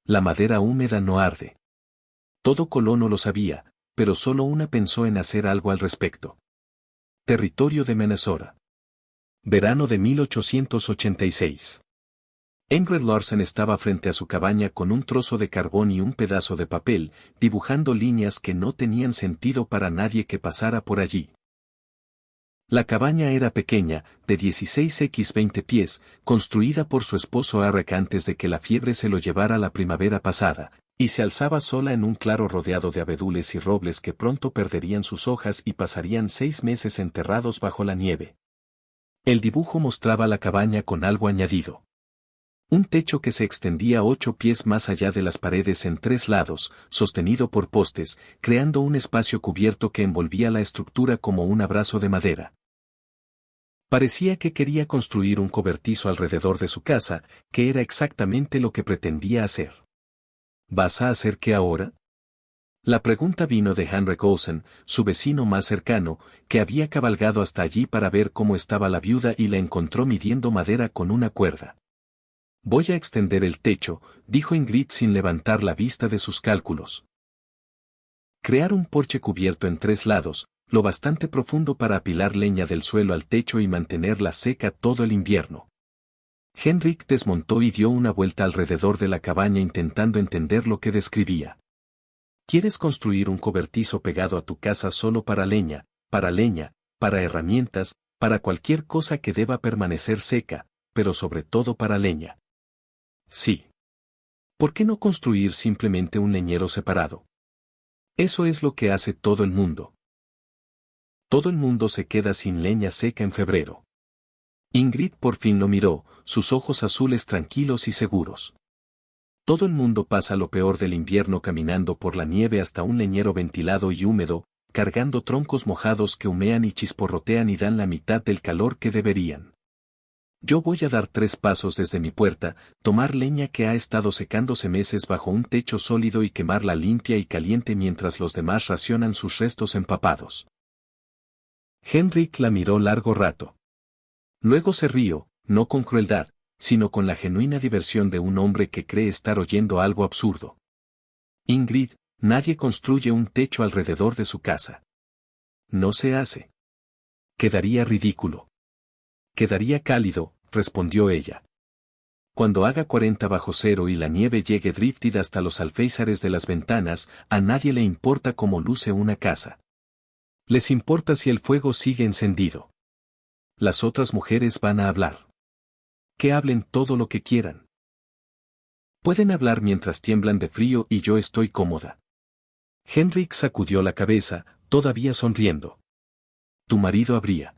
La madera húmeda no arde. Todo colono lo sabía, pero solo una pensó en hacer algo al respecto. Territorio de Minnesota. Verano de 1886. Ingrid Larsen estaba frente a su cabaña con un trozo de carbón y un pedazo de papel, dibujando líneas que no tenían sentido para nadie que pasara por allí. La cabaña era pequeña, de 16x20 pies, construida por su esposo Eric antes de que la fiebre se lo llevara la primavera pasada, y se alzaba sola en un claro rodeado de abedules y robles que pronto perderían sus hojas y pasarían 6 meses enterrados bajo la nieve. El dibujo mostraba la cabaña con algo añadido. Un techo que se extendía 8 pies más allá de las paredes en 3 lados, sostenido por postes, creando un espacio cubierto que envolvía la estructura como un abrazo de madera. Parecía que quería construir un cobertizo alrededor de su casa, que era exactamente lo que pretendía hacer. ¿Vas a hacer qué ahora? La pregunta vino de Henrik Olsen, su vecino más cercano, que había cabalgado hasta allí para ver cómo estaba la viuda y la encontró midiendo madera con una cuerda. Voy a extender el techo, dijo Ingrid sin levantar la vista de sus cálculos. Crear un porche cubierto en 3 lados, lo bastante profundo para apilar leña del suelo al techo y mantenerla seca todo el invierno. Henrik desmontó y dio una vuelta alrededor de la cabaña intentando entender lo que describía. ¿Quieres construir un cobertizo pegado a tu casa solo para leña, para herramientas, para cualquier cosa que deba permanecer seca, pero sobre todo para leña? Sí. ¿Por qué no construir simplemente un leñero separado? Eso es lo que hace todo el mundo. Todo el mundo se queda sin leña seca en febrero. Ingrid por fin lo miró, sus ojos azules tranquilos y seguros. Todo el mundo pasa lo peor del invierno caminando por la nieve hasta un leñero ventilado y húmedo, cargando troncos mojados que humean y chisporrotean y dan la mitad del calor que deberían. Yo voy a dar 3 pasos desde mi puerta, tomar leña que ha estado secándose meses bajo un techo sólido y quemarla limpia y caliente mientras los demás racionan sus restos empapados. Henrik la miró largo rato. Luego se rió, no con crueldad, sino con la genuina diversión de un hombre que cree estar oyendo algo absurdo. Ingrid, nadie construye un techo alrededor de su casa. No se hace. Quedaría ridículo. Quedaría cálido, respondió ella. Cuando haga 40 bajo cero y la nieve llegue drifted hasta los alféizares de las ventanas, a nadie le importa cómo luce una casa. Les importa si el fuego sigue encendido. Las otras mujeres van a hablar. Que hablen todo lo que quieran. Pueden hablar mientras tiemblan de frío y yo estoy cómoda. Henrik sacudió la cabeza, todavía sonriendo. Tu marido habría.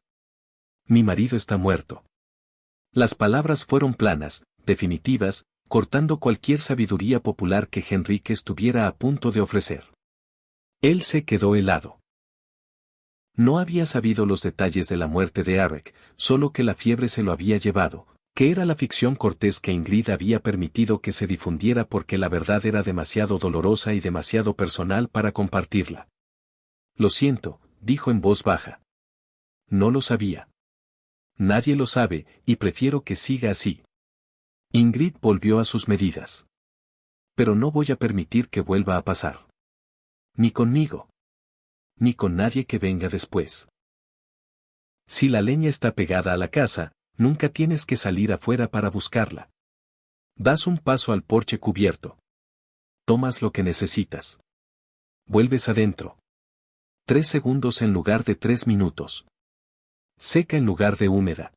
Mi marido está muerto. Las palabras fueron planas, definitivas, cortando cualquier sabiduría popular que Henrik estuviera a punto de ofrecer. Él se quedó helado. No había sabido los detalles de la muerte de Eric, solo que la fiebre se lo había llevado, que era la ficción cortés que Ingrid había permitido que se difundiera porque la verdad era demasiado dolorosa y demasiado personal para compartirla. Lo siento, dijo en voz baja. No lo sabía. Nadie lo sabe, y prefiero que siga así. Ingrid volvió a sus medidas. Pero no voy a permitir que vuelva a pasar. Ni conmigo. Ni con nadie que venga después. Si la leña está pegada a la casa, nunca tienes que salir afuera para buscarla. Das un paso al porche cubierto. Tomas lo que necesitas. Vuelves adentro. 3 segundos en lugar de 3 minutos. Seca en lugar de húmeda.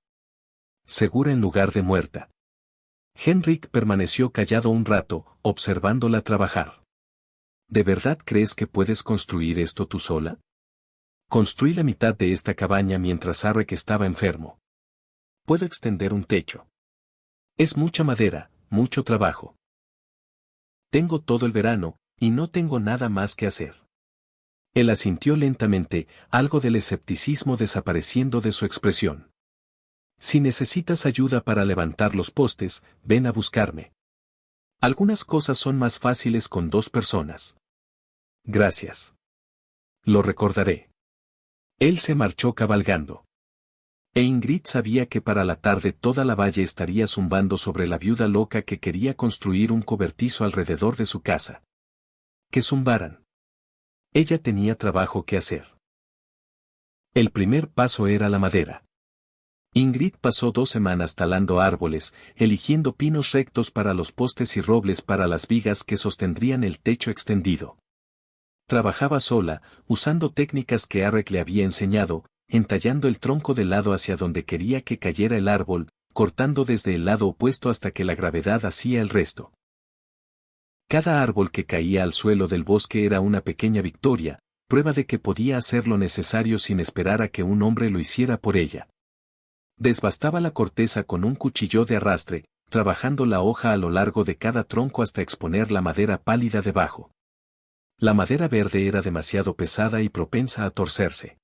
Segura en lugar de muerta. Henrik permaneció callado un rato, observándola trabajar. ¿De verdad crees que puedes construir esto tú sola? Construí la mitad de esta cabaña mientras Eric estaba enfermo. Puedo extender un techo. Es mucha madera, mucho trabajo. Tengo todo el verano, y no tengo nada más que hacer. Él asintió lentamente, algo del escepticismo desapareciendo de su expresión. Si necesitas ayuda para levantar los postes, ven a buscarme. Algunas cosas son más fáciles con 2 personas. Gracias. Lo recordaré. Él se marchó cabalgando. E Ingrid sabía que para la tarde toda la valle estaría zumbando sobre la viuda loca que quería construir un cobertizo alrededor de su casa. Que zumbaran. Ella tenía trabajo que hacer. El primer paso era la madera. Ingrid pasó 2 semanas talando árboles, eligiendo pinos rectos para los postes y robles para las vigas que sostendrían el techo extendido. Trabajaba sola, usando técnicas que Eric le había enseñado, entallando el tronco del lado hacia donde quería que cayera el árbol, cortando desde el lado opuesto hasta que la gravedad hacía el resto. Cada árbol que caía al suelo del bosque era una pequeña victoria, prueba de que podía hacer lo necesario sin esperar a que un hombre lo hiciera por ella. Desbastaba la corteza con un cuchillo de arrastre, trabajando la hoja a lo largo de cada tronco hasta exponer la madera pálida debajo. La madera verde era demasiado pesada y propensa a torcerse.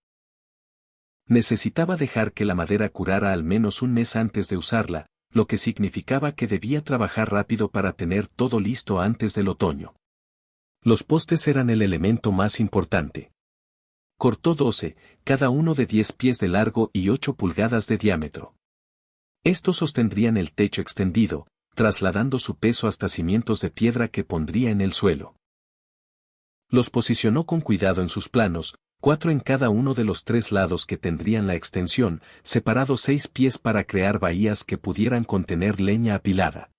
Necesitaba dejar que la madera curara al menos un mes antes de usarla, lo que significaba que debía trabajar rápido para tener todo listo antes del otoño. Los postes eran el elemento más importante. Cortó 12, cada uno de 10 pies de largo y 8 pulgadas de diámetro. Estos sostendrían el techo extendido, trasladando su peso hasta cimientos de piedra que pondría en el suelo. Los posicionó con cuidado en sus planos, 4 en cada uno de los 3 lados que tendrían la extensión, separados 6 pies para crear bahías que pudieran contener leña apilada.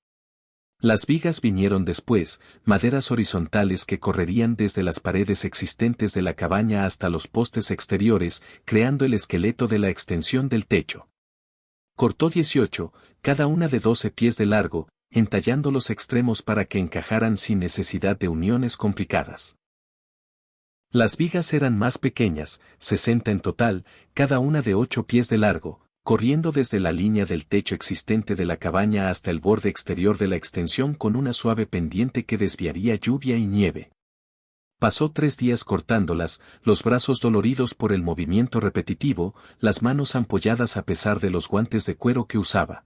Las vigas vinieron después, maderas horizontales que correrían desde las paredes existentes de la cabaña hasta los postes exteriores, creando el esqueleto de la extensión del techo. Cortó 18, cada una de 12 pies de largo, entallando los extremos para que encajaran sin necesidad de uniones complicadas. Las vigas eran más pequeñas, 60 en total, cada una de 8 pies de largo, corriendo desde la línea del techo existente de la cabaña hasta el borde exterior de la extensión con una suave pendiente que desviaría lluvia y nieve. Pasó 3 días cortándolas, los brazos doloridos por el movimiento repetitivo, las manos ampolladas a pesar de los guantes de cuero que usaba.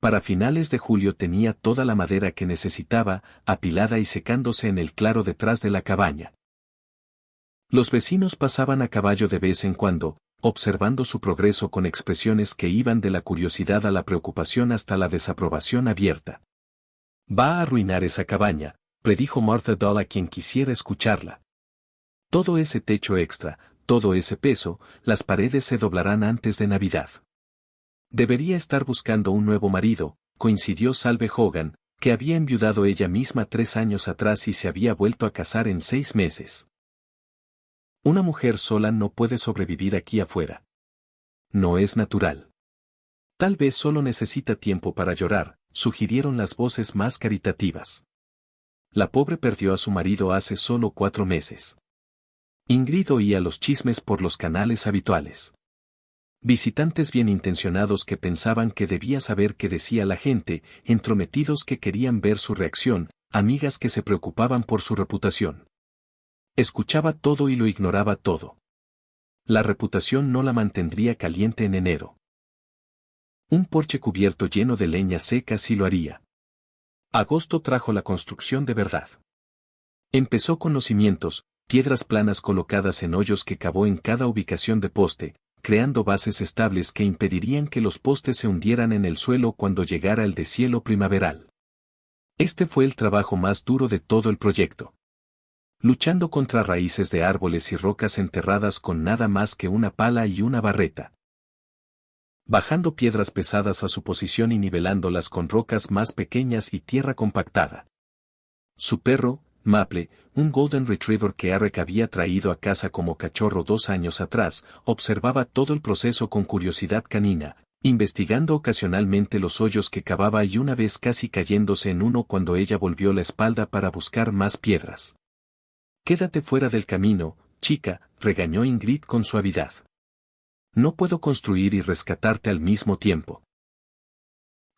Para finales de julio tenía toda la madera que necesitaba, apilada y secándose en el claro detrás de la cabaña. Los vecinos pasaban a caballo de vez en cuando, observando su progreso con expresiones que iban de la curiosidad a la preocupación hasta la desaprobación abierta. «Va a arruinar esa cabaña», predijo Martha Doll a quien quisiera escucharla. «Todo ese techo extra, todo ese peso, las paredes se doblarán antes de Navidad». «Debería estar buscando un nuevo marido», coincidió Salve Hogan, que había enviudado ella misma 3 años atrás y se había vuelto a casar en 6 meses. Una mujer sola no puede sobrevivir aquí afuera. No es natural. Tal vez solo necesita tiempo para llorar, sugirieron las voces más caritativas. La pobre perdió a su marido hace solo 4 meses. Ingrid oía los chismes por los canales habituales. Visitantes bien intencionados que pensaban que debía saber qué decía la gente, entrometidos que querían ver su reacción, amigas que se preocupaban por su reputación. Escuchaba todo y lo ignoraba todo. La reputación no la mantendría caliente en enero. Un porche cubierto lleno de leña seca sí lo haría. Agosto trajo la construcción de verdad. Empezó con los cimientos, piedras planas colocadas en hoyos que cavó en cada ubicación de poste, creando bases estables que impedirían que los postes se hundieran en el suelo cuando llegara el deshielo primaveral. Este fue el trabajo más duro de todo el proyecto. Luchando contra raíces de árboles y rocas enterradas con nada más que una pala y una barreta. Bajando piedras pesadas a su posición y nivelándolas con rocas más pequeñas y tierra compactada. Su perro, Maple, un Golden Retriever que Eric había traído a casa como cachorro 2 años atrás, observaba todo el proceso con curiosidad canina, investigando ocasionalmente los hoyos que cavaba y una vez casi cayéndose en uno cuando ella volvió la espalda para buscar más piedras. «Quédate fuera del camino, chica», regañó Ingrid con suavidad. «No puedo construir y rescatarte al mismo tiempo».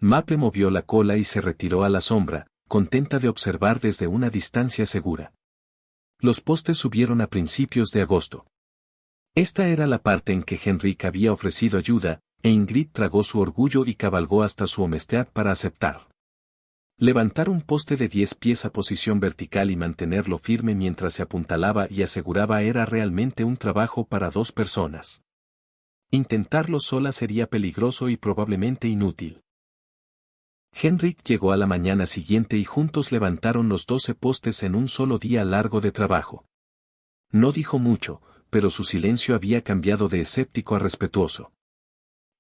Maple movió la cola y se retiró a la sombra, contenta de observar desde una distancia segura. Los postes subieron a principios de agosto. Esta era la parte en que Henrik había ofrecido ayuda, e Ingrid tragó su orgullo y cabalgó hasta su honestidad para aceptar. Levantar un poste de 10 pies a posición vertical y mantenerlo firme mientras se apuntalaba y aseguraba era realmente un trabajo para 2 personas. Intentarlo sola sería peligroso y probablemente inútil. Henrik llegó a la mañana siguiente y juntos levantaron los 12 postes en un solo día largo de trabajo. No dijo mucho, pero su silencio había cambiado de escéptico a respetuoso.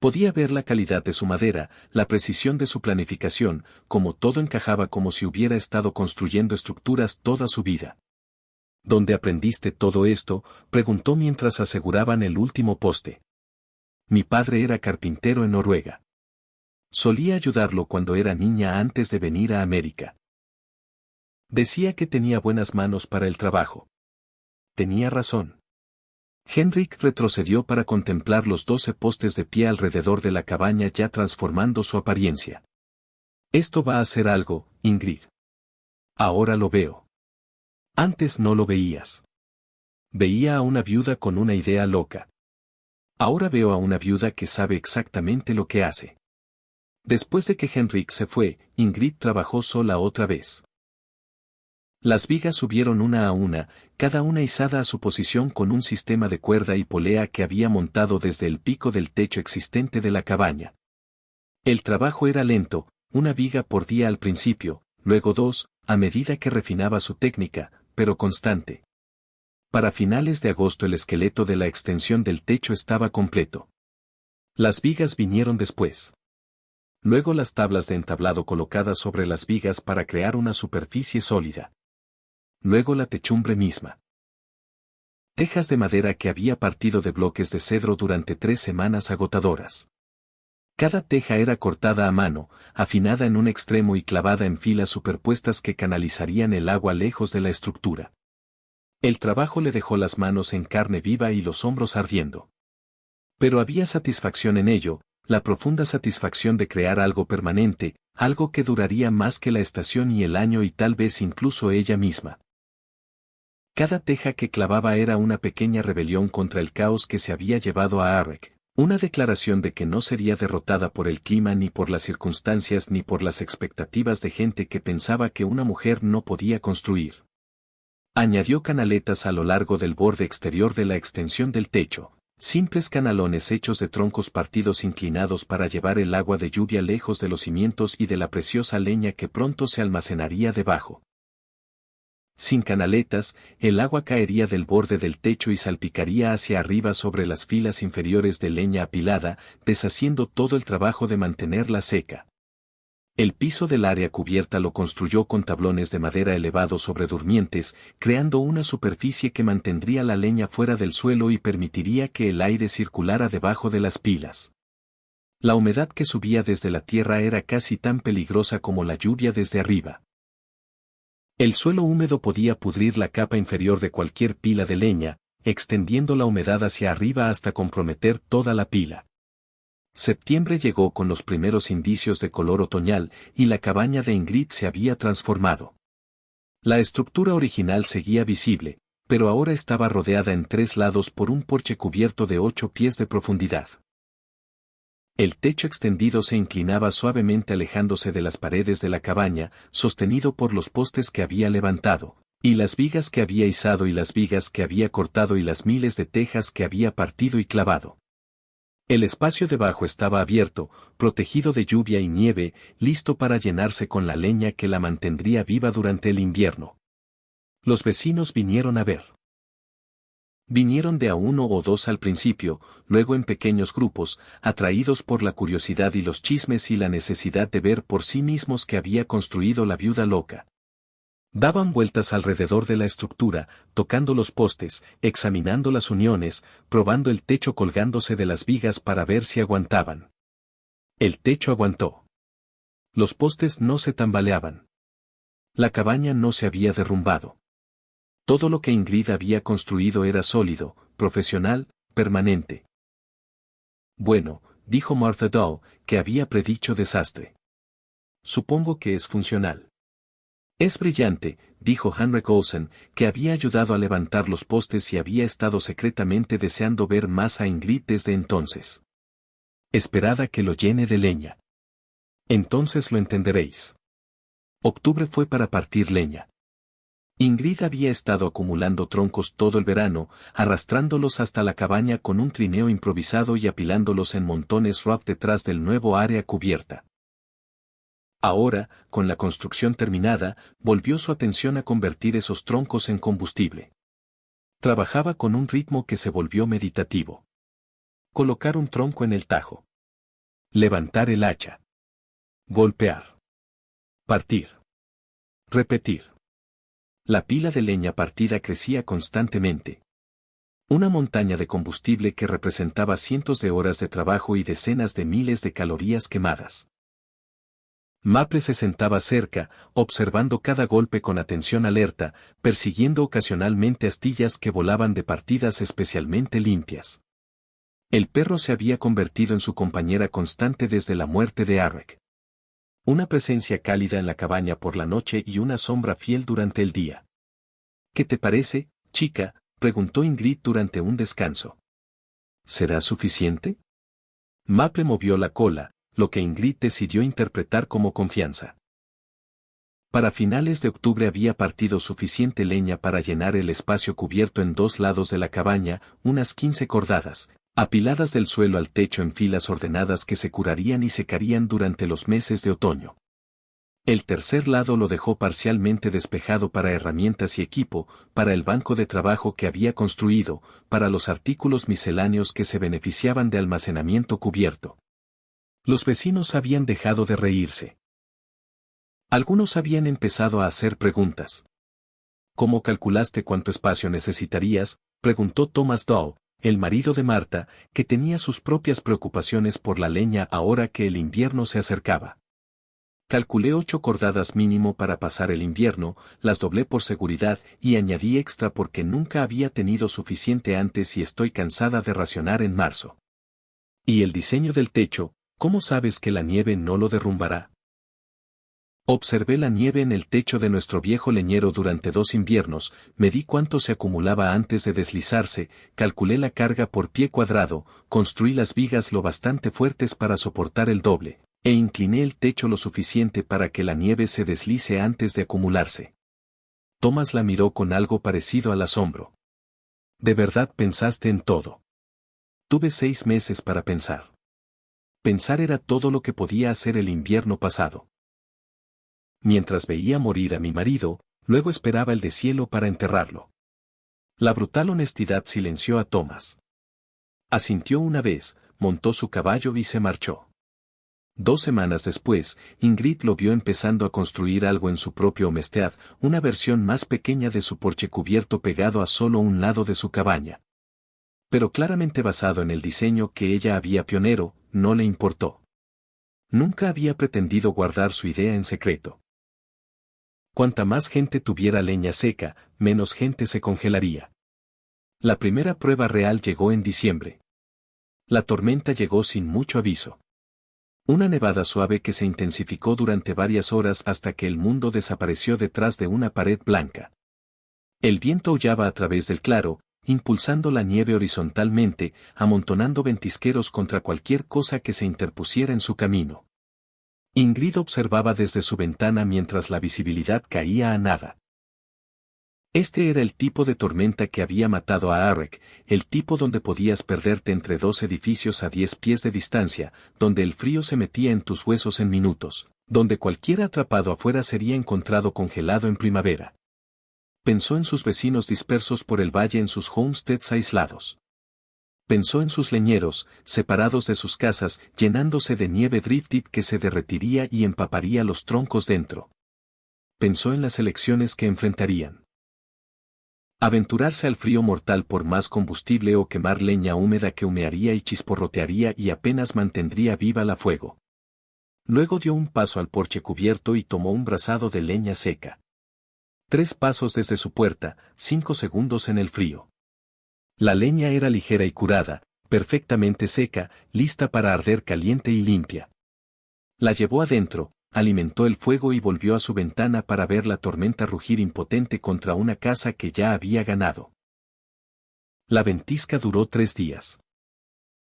Podía ver la calidad de su madera, la precisión de su planificación, como todo encajaba como si hubiera estado construyendo estructuras toda su vida. ¿Dónde aprendiste todo esto?, preguntó mientras aseguraban el último poste. Mi padre era carpintero en Noruega. Solía ayudarlo cuando era niña antes de venir a América. Decía que tenía buenas manos para el trabajo. Tenía razón. Henrik retrocedió para contemplar los 12 postes de pie alrededor de la cabaña ya transformando su apariencia. Esto va a ser algo, Ingrid. Ahora lo veo. Antes no lo veías. Veía a una viuda con una idea loca. Ahora veo a una viuda que sabe exactamente lo que hace. Después de que Henrik se fue, Ingrid trabajó sola otra vez. Las vigas subieron una a una, cada una izada a su posición con un sistema de cuerda y polea que había montado desde el pico del techo existente de la cabaña. El trabajo era lento, una viga por día al principio, luego 2, a medida que refinaba su técnica, pero constante. Para finales de agosto el esqueleto de la extensión del techo estaba completo. Las vigas vinieron después. Luego las tablas de entablado colocadas sobre las vigas para crear una superficie sólida. Luego la techumbre misma. Tejas de madera que había partido de bloques de cedro durante 3 semanas agotadoras. Cada teja era cortada a mano, afinada en un extremo y clavada en filas superpuestas que canalizarían el agua lejos de la estructura. El trabajo le dejó las manos en carne viva y los hombros ardiendo. Pero había satisfacción en ello, la profunda satisfacción de crear algo permanente, algo que duraría más que la estación y el año y tal vez incluso ella misma. Cada teja que clavaba era una pequeña rebelión contra el caos que se había llevado a Ahrek, una declaración de que no sería derrotada por el clima ni por las circunstancias ni por las expectativas de gente que pensaba que una mujer no podía construir. Añadió canaletas a lo largo del borde exterior de la extensión del techo, simples canalones hechos de troncos partidos inclinados para llevar el agua de lluvia lejos de los cimientos y de la preciosa leña que pronto se almacenaría debajo. Sin canaletas, el agua caería del borde del techo y salpicaría hacia arriba sobre las filas inferiores de leña apilada, deshaciendo todo el trabajo de mantenerla seca. El piso del área cubierta lo construyó con tablones de madera elevados sobre durmientes, creando una superficie que mantendría la leña fuera del suelo y permitiría que el aire circulara debajo de las pilas. La humedad que subía desde la tierra era casi tan peligrosa como la lluvia desde arriba. El suelo húmedo podía pudrir la capa inferior de cualquier pila de leña, extendiendo la humedad hacia arriba hasta comprometer toda la pila. Septiembre llegó con los primeros indicios de color otoñal y la cabaña de Ingrid se había transformado. La estructura original seguía visible, pero ahora estaba rodeada en 3 lados por un porche cubierto de 8 pies de profundidad. El techo extendido se inclinaba suavemente alejándose de las paredes de la cabaña, sostenido por los postes que había levantado, y las vigas que había izado y las vigas que había cortado y las miles de tejas que había partido y clavado. El espacio debajo estaba abierto, protegido de lluvia y nieve, listo para llenarse con la leña que la mantendría viva durante el invierno. Los vecinos vinieron a ver. Vinieron de a 1 o 2 al principio, luego en pequeños grupos, atraídos por la curiosidad y los chismes y la necesidad de ver por sí mismos que había construido la viuda loca. Daban vueltas alrededor de la estructura, tocando los postes, examinando las uniones, probando el techo colgándose de las vigas para ver si aguantaban. El techo aguantó. Los postes no se tambaleaban. La cabaña no se había derrumbado. Todo lo que Ingrid había construido era sólido, profesional, permanente. Bueno, dijo Martha Dow, que había predicho desastre. Supongo que es funcional. Es brillante, dijo Henrik Olsen, que había ayudado a levantar los postes y había estado secretamente deseando ver más a Ingrid desde entonces. Esperad a que lo llene de leña. Entonces lo entenderéis. Octubre fue para partir leña. Ingrid había estado acumulando troncos todo el verano, arrastrándolos hasta la cabaña con un trineo improvisado y apilándolos en montones rough detrás del nuevo área cubierta. Ahora, con la construcción terminada, volvió su atención a convertir esos troncos en combustible. Trabajaba con un ritmo que se volvió meditativo. Colocar un tronco en el tajo. Levantar el hacha. Golpear. Partir. Repetir. La pila de leña partida crecía constantemente. Una montaña de combustible que representaba cientos de horas de trabajo y decenas de miles de calorías quemadas. Maple se sentaba cerca, observando cada golpe con atención alerta, persiguiendo ocasionalmente astillas que volaban de partidas especialmente limpias. El perro se había convertido en su compañera constante desde la muerte de Arek. Una presencia cálida en la cabaña por la noche y una sombra fiel durante el día. ¿Qué te parece, chica?, preguntó Ingrid durante un descanso. ¿Será suficiente? Maple movió la cola, lo que Ingrid decidió interpretar como confianza. Para finales de octubre había partido suficiente leña para llenar el espacio cubierto en 2 lados de la cabaña, unas 15 cordadas, apiladas del suelo al techo en filas ordenadas que se curarían y secarían durante los meses de otoño. El tercer lado lo dejó parcialmente despejado para herramientas y equipo, para el banco de trabajo que había construido, para los artículos misceláneos que se beneficiaban de almacenamiento cubierto. Los vecinos habían dejado de reírse. Algunos habían empezado a hacer preguntas. ¿Cómo calculaste cuánto espacio necesitarías?, preguntó Thomas Dow, el marido de Marta, que tenía sus propias preocupaciones por la leña ahora que el invierno se acercaba. Calculé 8 cordadas mínimo para pasar el invierno, las doblé por seguridad y añadí extra porque nunca había tenido suficiente antes y estoy cansada de racionar en marzo. ¿Y el diseño del techo? ¿Cómo sabes que la nieve no lo derrumbará? Observé la nieve en el techo de nuestro viejo leñero durante 2 inviernos, medí cuánto se acumulaba antes de deslizarse, calculé la carga por pie cuadrado, construí las vigas lo bastante fuertes para soportar el doble, e incliné el techo lo suficiente para que la nieve se deslice antes de acumularse. Thomas la miró con algo parecido al asombro. ¿De verdad pensaste en todo? Tuve 6 meses para pensar. Pensar era todo lo que podía hacer el invierno pasado. Mientras veía morir a mi marido, luego esperaba el deshielo para enterrarlo. La brutal honestidad silenció a Thomas. Asintió una vez, montó su caballo y se marchó. 2 semanas después, Ingrid lo vio empezando a construir algo en su propio homestead, una versión más pequeña de su porche cubierto pegado a solo un lado de su cabaña. Pero claramente basado en el diseño que ella había pionero, no le importó. Nunca había pretendido guardar su idea en secreto. Cuanta más gente tuviera leña seca, menos gente se congelaría. La primera prueba real llegó en diciembre. La tormenta llegó sin mucho aviso. Una nevada suave que se intensificó durante varias horas hasta que el mundo desapareció detrás de una pared blanca. El viento aullaba a través del claro, impulsando la nieve horizontalmente, amontonando ventisqueros contra cualquier cosa que se interpusiera en su camino. Ingrid observaba desde su ventana mientras la visibilidad caía a nada. Este era el tipo de tormenta que había matado a Arek, el tipo donde podías perderte entre 2 edificios a 10 pies de distancia, donde el frío se metía en tus huesos en minutos, donde cualquier atrapado afuera sería encontrado congelado en primavera. Pensó en sus vecinos dispersos por el valle en sus homesteads aislados. Pensó en sus leñeros, separados de sus casas, llenándose de nieve drifted que se derretiría y empaparía los troncos dentro. Pensó en las elecciones que enfrentarían. Aventurarse al frío mortal por más combustible o quemar leña húmeda que humearía y chisporrotearía y apenas mantendría viva la fuego. Luego dio un paso al porche cubierto y tomó un brazado de leña seca. 3 pasos desde su puerta, 5 segundos en el frío. La leña era ligera y curada, perfectamente seca, lista para arder caliente y limpia. La llevó adentro, alimentó el fuego y volvió a su ventana para ver la tormenta rugir impotente contra una casa que ya había ganado. La ventisca duró 3 días.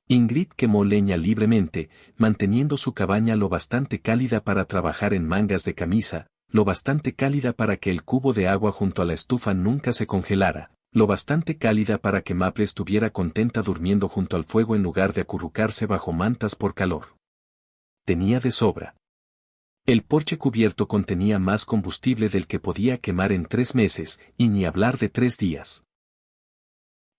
Ingrid quemó leña libremente, manteniendo su cabaña lo bastante cálida para trabajar en mangas de camisa, lo bastante cálida para que el cubo de agua junto a la estufa nunca se congelara, lo bastante cálida para que Maple estuviera contenta durmiendo junto al fuego en lugar de acurrucarse bajo mantas por calor. Tenía de sobra. El porche cubierto contenía más combustible del que podía quemar en 3 meses, y ni hablar de 3 días.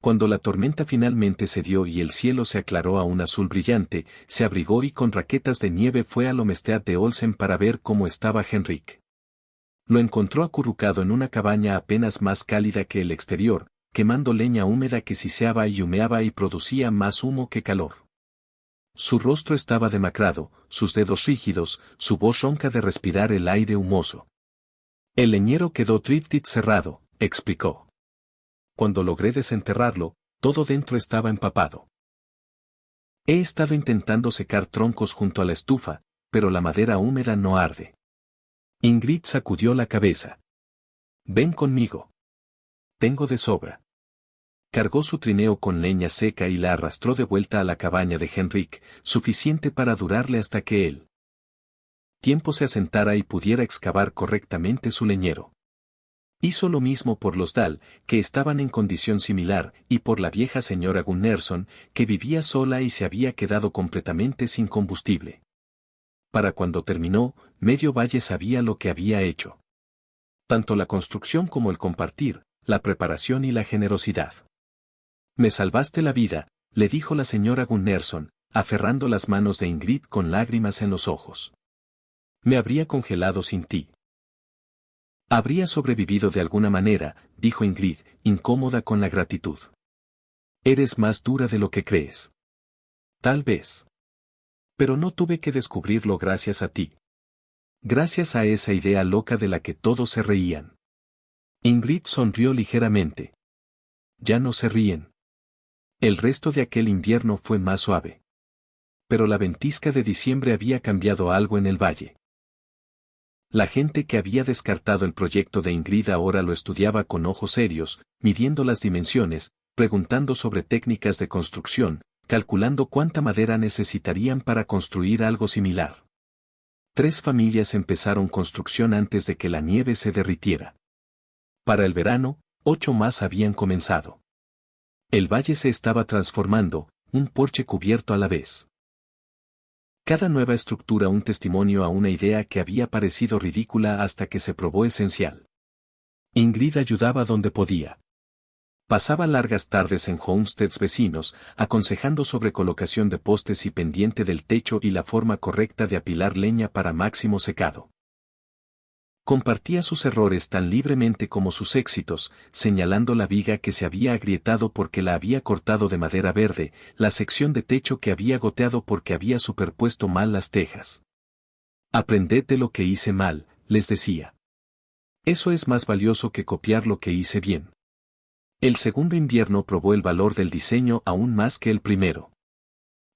Cuando la tormenta finalmente cedió y el cielo se aclaró a un azul brillante, se abrigó y con raquetas de nieve fue al homestead de Olsen para ver cómo estaba Henrik. Lo encontró acurrucado en una cabaña apenas más cálida que el exterior, quemando leña húmeda que siseaba y humeaba y producía más humo que calor. Su rostro estaba demacrado, sus dedos rígidos, su voz ronca de respirar el aire humoso. El leñero quedó triptit cerrado, explicó. Cuando logré desenterrarlo, todo dentro estaba empapado. He estado intentando secar troncos junto a la estufa, pero la madera húmeda no arde. Ingrid sacudió la cabeza. Ven conmigo. Tengo de sobra. Cargó su trineo con leña seca y la arrastró de vuelta a la cabaña de Henrik, suficiente para durarle hasta que él tiempo se asentara y pudiera excavar correctamente su leñero. Hizo lo mismo por los Dahl, que estaban en condición similar, y por la vieja señora Gunnarsson, que vivía sola y se había quedado completamente sin combustible. Para cuando terminó, medio valle sabía lo que había hecho. Tanto la construcción como el compartir, la preparación y la generosidad. Me salvaste la vida, le dijo la señora Gunnarsson, aferrando las manos de Ingrid con lágrimas en los ojos. Me habría congelado sin ti. Habría sobrevivido de alguna manera, dijo Ingrid, incómoda con la gratitud. Eres más dura de lo que crees. Tal vez. Pero no tuve que descubrirlo gracias a ti. Gracias a esa idea loca de la que todos se reían. Ingrid sonrió ligeramente. Ya no se ríen. El resto de aquel invierno fue más suave. Pero la ventisca de diciembre había cambiado algo en el valle. La gente que había descartado el proyecto de Ingrid ahora lo estudiaba con ojos serios, midiendo las dimensiones, preguntando sobre técnicas de construcción, calculando cuánta madera necesitarían para construir algo similar. 3 familias empezaron construcción antes de que la nieve se derritiera. Para el verano, 8 más habían comenzado. El valle se estaba transformando, un porche cubierto a la vez. Cada nueva estructura un testimonio a una idea que había parecido ridícula hasta que se probó esencial. Ingrid ayudaba donde podía. Pasaba largas tardes en homesteads vecinos, aconsejando sobre colocación de postes y pendiente del techo y la forma correcta de apilar leña para máximo secado. Compartía sus errores tan libremente como sus éxitos, señalando la viga que se había agrietado porque la había cortado de madera verde, la sección de techo que había goteado porque había superpuesto mal las tejas. Aprended de lo que hice mal, les decía. Eso es más valioso que copiar lo que hice bien. El segundo invierno probó el valor del diseño aún más que el primero.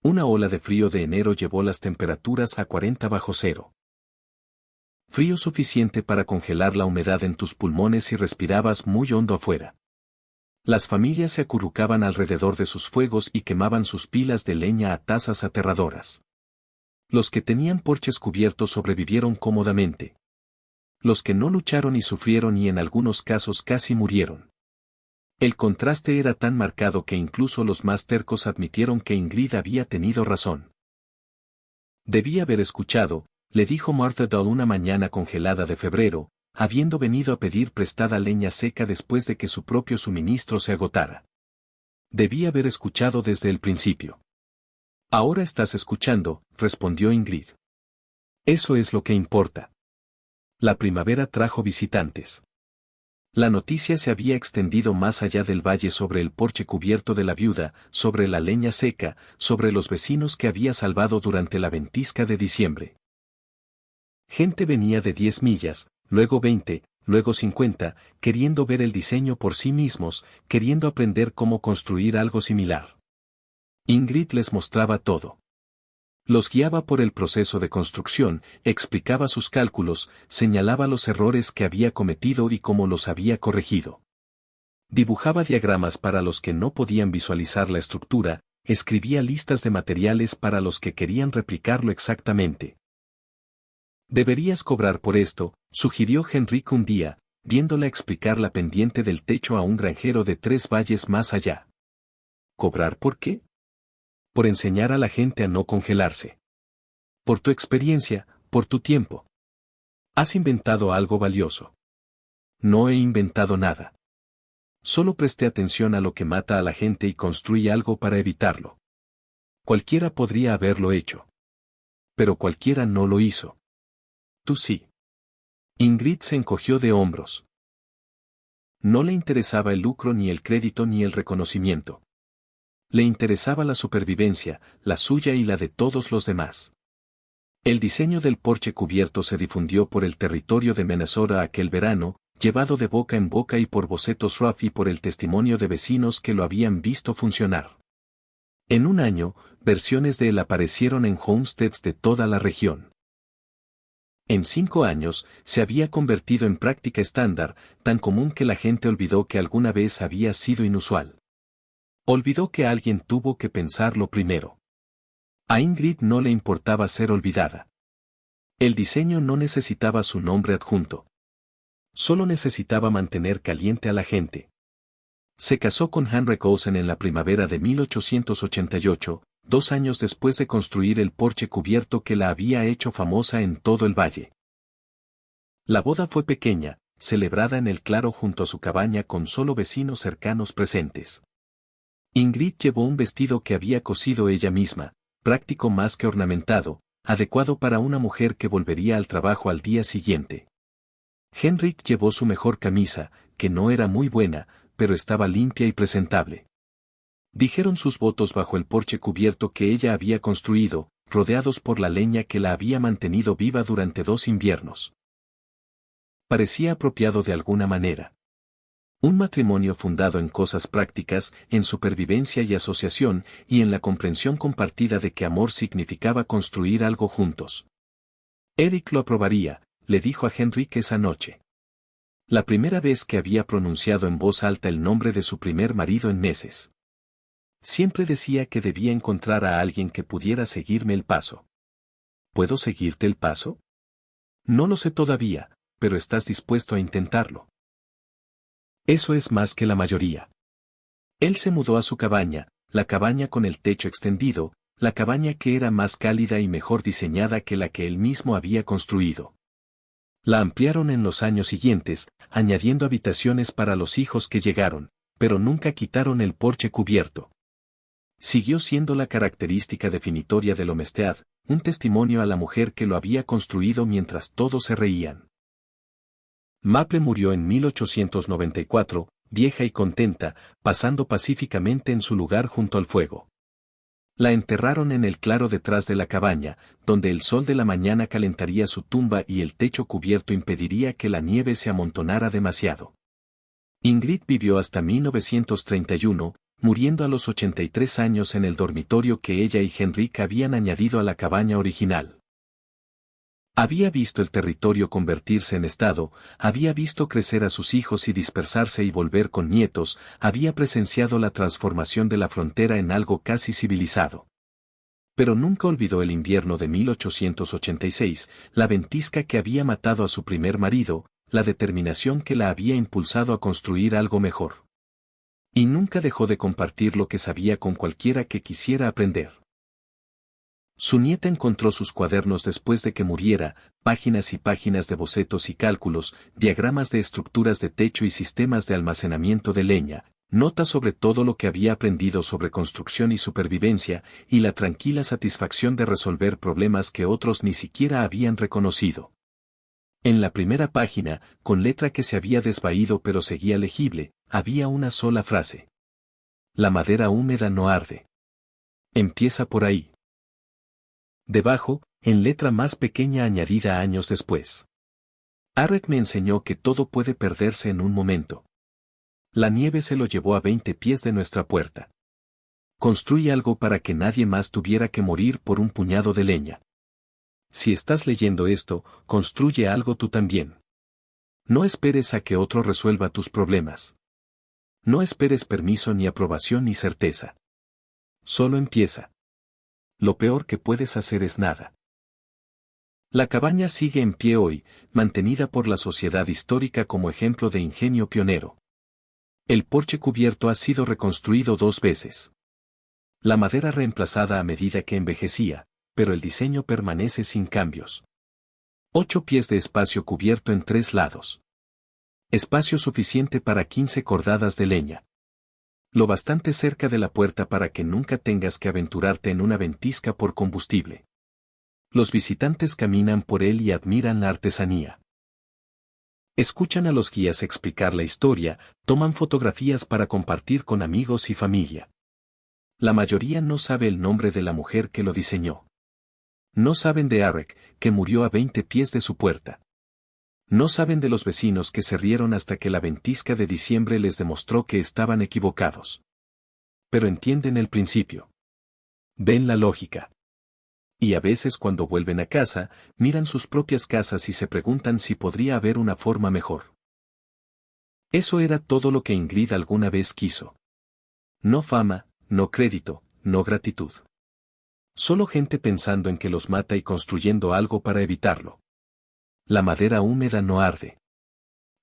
Una ola de frío de enero llevó las temperaturas a 40 bajo cero. Frío suficiente para congelar la humedad en tus pulmones si respirabas muy hondo afuera. Las familias se acurrucaban alrededor de sus fuegos y quemaban sus pilas de leña a tasas aterradoras. Los que tenían porches cubiertos sobrevivieron cómodamente. Los que no lucharon y sufrieron y en algunos casos casi murieron. El contraste era tan marcado que incluso los más tercos admitieron que Ingrid había tenido razón. Debía haber escuchado, le dijo Martha Dahl una mañana congelada de febrero, habiendo venido a pedir prestada leña seca después de que su propio suministro se agotara. Debía haber escuchado desde el principio. Ahora estás escuchando, respondió Ingrid. Eso es lo que importa. La primavera trajo visitantes. La noticia se había extendido más allá del valle sobre el porche cubierto de la viuda, sobre la leña seca, sobre los vecinos que había salvado durante la ventisca de diciembre. Gente venía de 10 millas, luego 20, luego 50, queriendo ver el diseño por sí mismos, queriendo aprender cómo construir algo similar. Ingrid les mostraba todo. Los guiaba por el proceso de construcción, explicaba sus cálculos, señalaba los errores que había cometido y cómo los había corregido. Dibujaba diagramas para los que no podían visualizar la estructura, escribía listas de materiales para los que querían replicarlo exactamente. Deberías cobrar por esto, sugirió Henrik un día, viéndola explicar la pendiente del techo a un granjero de 3 valles más allá. ¿Cobrar por qué? Por enseñar a la gente a no congelarse. Por tu experiencia, por tu tiempo. Has inventado algo valioso. No he inventado nada. Solo presté atención a lo que mata a la gente y construí algo para evitarlo. Cualquiera podría haberlo hecho. Pero cualquiera no lo hizo. Tú sí. Ingrid se encogió de hombros. No le interesaba el lucro ni el crédito ni el reconocimiento. Le interesaba la supervivencia, la suya y la de todos los demás. El diseño del porche cubierto se difundió por el territorio de Minnesota aquel verano, llevado de boca en boca y por bocetos rough y por el testimonio de vecinos que lo habían visto funcionar. En un año, versiones de él aparecieron en homesteads de toda la región. En 5 años, se había convertido en práctica estándar, tan común que la gente olvidó que alguna vez había sido inusual. Olvidó que alguien tuvo que pensarlo primero. A Ingrid no le importaba ser olvidada. El diseño no necesitaba su nombre adjunto. Solo necesitaba mantener caliente a la gente. Se casó con Henrik Olsen en la primavera de 1888, 2 años después de construir el porche cubierto que la había hecho famosa en todo el valle. La boda fue pequeña, celebrada en el claro junto a su cabaña con solo vecinos cercanos presentes. Ingrid llevó un vestido que había cosido ella misma, práctico más que ornamentado, adecuado para una mujer que volvería al trabajo al día siguiente. Henrik llevó su mejor camisa, que no era muy buena, pero estaba limpia y presentable. Dijeron sus votos bajo el porche cubierto que ella había construido, rodeados por la leña que la había mantenido viva durante 2 inviernos. Parecía apropiado de alguna manera. Un matrimonio fundado en cosas prácticas, en supervivencia y asociación, y en la comprensión compartida de que amor significaba construir algo juntos. Eric lo aprobaría, le dijo a Henrik esa noche. La primera vez que había pronunciado en voz alta el nombre de su primer marido en meses. Siempre decía que debía encontrar a alguien que pudiera seguirme el paso. ¿Puedo seguirte el paso? No lo sé todavía, pero estás dispuesto a intentarlo. Eso es más que la mayoría. Él se mudó a su cabaña, la cabaña con el techo extendido, la cabaña que era más cálida y mejor diseñada que la que él mismo había construido. La ampliaron en los años siguientes, añadiendo habitaciones para los hijos que llegaron, pero nunca quitaron el porche cubierto. Siguió siendo la característica definitoria del homestead, un testimonio a la mujer que lo había construido mientras todos se reían. Maple murió en 1894, vieja y contenta, pasando pacíficamente en su lugar junto al fuego. La enterraron en el claro detrás de la cabaña, donde el sol de la mañana calentaría su tumba y el techo cubierto impediría que la nieve se amontonara demasiado. Ingrid vivió hasta 1931, muriendo a los 83 años en el dormitorio que ella y Henrik habían añadido a la cabaña original. Había visto el territorio convertirse en estado, había visto crecer a sus hijos y dispersarse y volver con nietos, había presenciado la transformación de la frontera en algo casi civilizado. Pero nunca olvidó el invierno de 1886, la ventisca que había matado a su primer marido, la determinación que la había impulsado a construir algo mejor. Y nunca dejó de compartir lo que sabía con cualquiera que quisiera aprender. Su nieta encontró sus cuadernos después de que muriera, páginas y páginas de bocetos y cálculos, diagramas de estructuras de techo y sistemas de almacenamiento de leña, notas sobre todo lo que había aprendido sobre construcción y supervivencia, y la tranquila satisfacción de resolver problemas que otros ni siquiera habían reconocido. En la primera página, con letra que se había desvaído pero seguía legible, había una sola frase. La madera húmeda no arde. Empieza por ahí. Debajo, en letra más pequeña añadida años después. Arek me enseñó que todo puede perderse en un momento. La nieve se lo llevó a 20 pies de nuestra puerta. Construye algo para que nadie más tuviera que morir por un puñado de leña. Si estás leyendo esto, construye algo tú también. No esperes a que otro resuelva tus problemas. No esperes permiso ni aprobación ni certeza. Solo empieza. Lo peor que puedes hacer es nada. La cabaña sigue en pie hoy, mantenida por la sociedad histórica como ejemplo de ingenio pionero. El porche cubierto ha sido reconstruido 2 veces. La madera reemplazada a medida que envejecía, pero el diseño permanece sin cambios. 8 pies de espacio cubierto en 3 lados. Espacio suficiente para 15 cordadas de leña. Lo bastante cerca de la puerta para que nunca tengas que aventurarte en una ventisca por combustible. Los visitantes caminan por él y admiran la artesanía. Escuchan a los guías explicar la historia, toman fotografías para compartir con amigos y familia. La mayoría no sabe el nombre de la mujer que lo diseñó. No saben de Arek, que murió a 20 pies de su puerta. No saben de los vecinos que se rieron hasta que la ventisca de diciembre les demostró que estaban equivocados. Pero entienden el principio. Ven la lógica. Y a veces cuando vuelven a casa, miran sus propias casas y se preguntan si podría haber una forma mejor. Eso era todo lo que Ingrid alguna vez quiso. No fama, no crédito, no gratitud. Solo gente pensando en que los mata y construyendo algo para evitarlo. La madera húmeda no arde.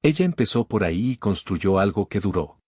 Ella empezó por ahí y construyó algo que duró.